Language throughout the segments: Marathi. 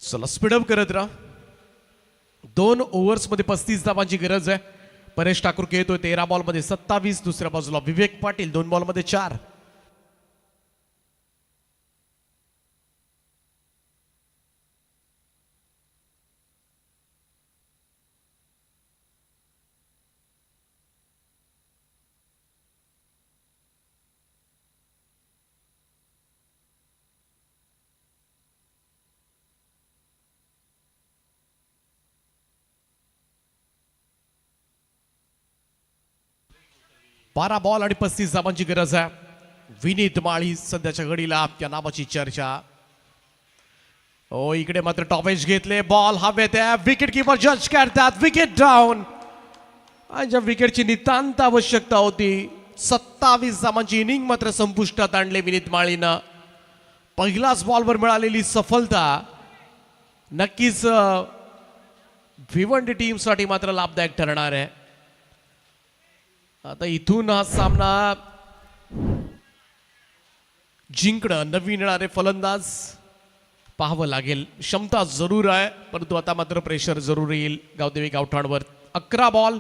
चला स्पीडअप करत राहा. 2 ओव्हर्स मध्ये 35 धावांची गरज आहे. परेश ठाकूर खेळतोय 13 बॉल मध्ये 27. दुसऱ्या बाजूला विवेक पाटील 2 बॉल मध्ये 4. बारा बॉल आणि 35 धावांची गरज आहे. विनीत माळी सध्याच्या घडीला त्या नावाची चर्चा. इकडे मात्र टॉपेज घेतले. बॉल हवेत आहे. विकेट किपर जज करतात. Wicket down. ज्या विकेटची नितांत आवश्यकता होती. 27 धावांची इनिंग मात्र संपुष्टात आणले विनीत माळीनं. पहिलाच बॉलवर मिळालेली सफलता नक्कीच भिवंडी टीमसाठी मात्र लाभदायक ठरणार आहे. आता इथून हा सामना जिंकणं नवीन येणारे फलंदाज पाहावं लागेल. क्षमता जरूर आहे परंतु आता मात्र प्रेशर जरूर येईल गावदेवी गावठाणवर. 11 बॉल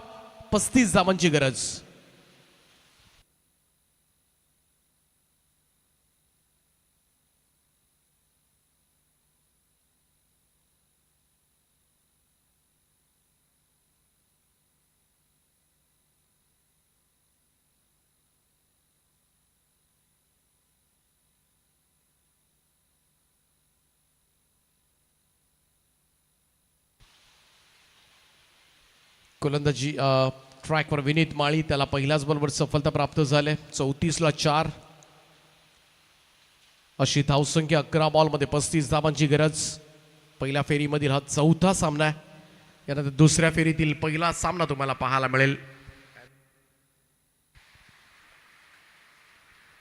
35 धावांची गरज. गोलंदाजी ट्रॅकवर विनीत माळी. त्याला पहिल्याच बॉलवर सफलता प्राप्त झाले. 34ला 4 अशी धावसंख्या. 11 बॉलमध्ये 35 धावांची गरज. पहिल्या फेरीमधील हा चौथा सामना आहे. यानंतर दुसऱ्या फेरीतील पहिला सामना तुम्हाला पाहायला मिळेल.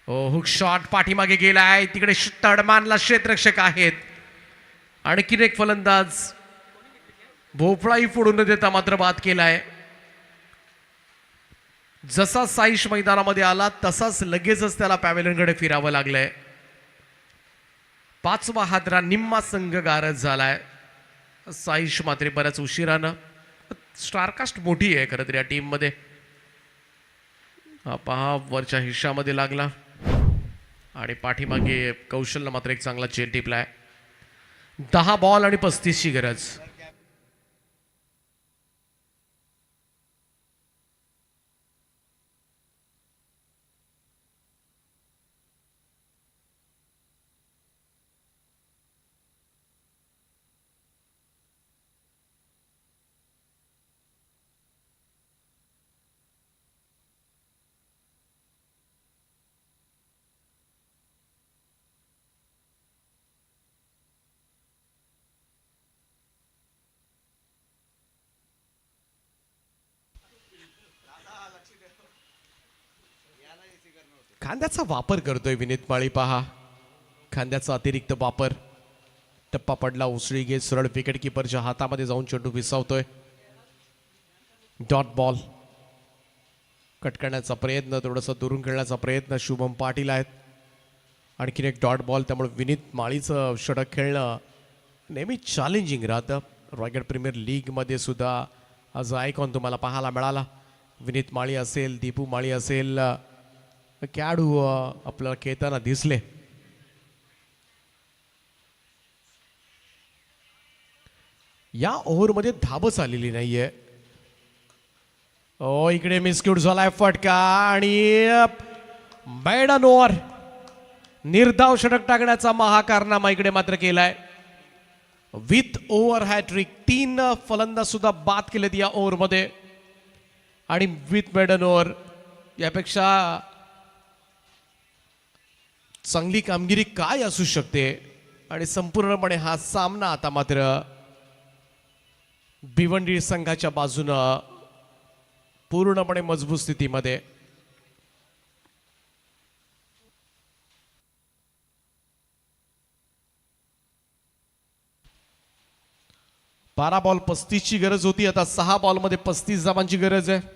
हुक शॉट पाठीमागे गेलाय. तिकडे तडमानला क्षेत्ररक्षक आहेत. आणखीन एक फलंदाज भोपळाही फोडून न देता मात्र बाद केलाय. जसा साईश मैदानामध्ये आला तसाच लगेचच त्याला पॅव्हेलियनकडे फिरावं लागलंय. 5वा हादरा निम्मा संघ गारज झालाय. साईश मात्र बऱ्याच उशिरानं. स्टारकास्ट मोठी आहे खरं तर या टीम मध्ये. हा पहा वरच्या हिश्श्यामध्ये लागला आणि पाठीमागे कौशलनं मात्र एक चांगला चेन टिपलाय. 10 बॉल आणि 35ची गरज. खांद्याचा वापर करतोय विनीत माळी. पहा खांद्याचा अतिरिक्त वापर. टप्पा पडला. उसळी घेत सरळ विकेट किपरच्या हातामध्ये जाऊन चेंडू विसावतोय. Dot ball. कट करण्याचा प्रयत्न, थोडंसं दुरून खेळण्याचा प्रयत्न शुभम पाटील आहेत. आणखीन एक डॉट बॉल. त्यामुळे विनीत माळीचं षटक खेळणं नेहमी चॅलेंजिंग राहतं. रॉयल प्रीमियर लीगमध्ये सुद्धा आज आयकॉन तुम्हाला पाहायला मिळाला. विनीत माळी असेल, दीपू माळी असेल, खेळाडू आपल्याला खेळताना दिसले. या ओव्हरमध्ये धाबच आलेली नाहीये. इकडे मिसक्यूट झालाय फटका आणि मैडन ओव्हर. निर्धाव षटक टाकण्याचा महाकारनामा इकडे मात्र केलाय. With over hat trick. 3 फलंदाज सुद्धा बाद केलेत या ओव्हरमध्ये आणि विथ मैडन ओव्हर. यापेक्षा चांगली कामगिरी काय असू शकते. आणि संपूर्णपणे हा सामना आता मात्र भिवंडी संघाच्या बाजूनं पूर्णपणे मजबूत स्थितीमध्ये. बारा बॉल 35ची गरज होती. आता 6 बॉलमध्ये 35 धावांची गरज आहे.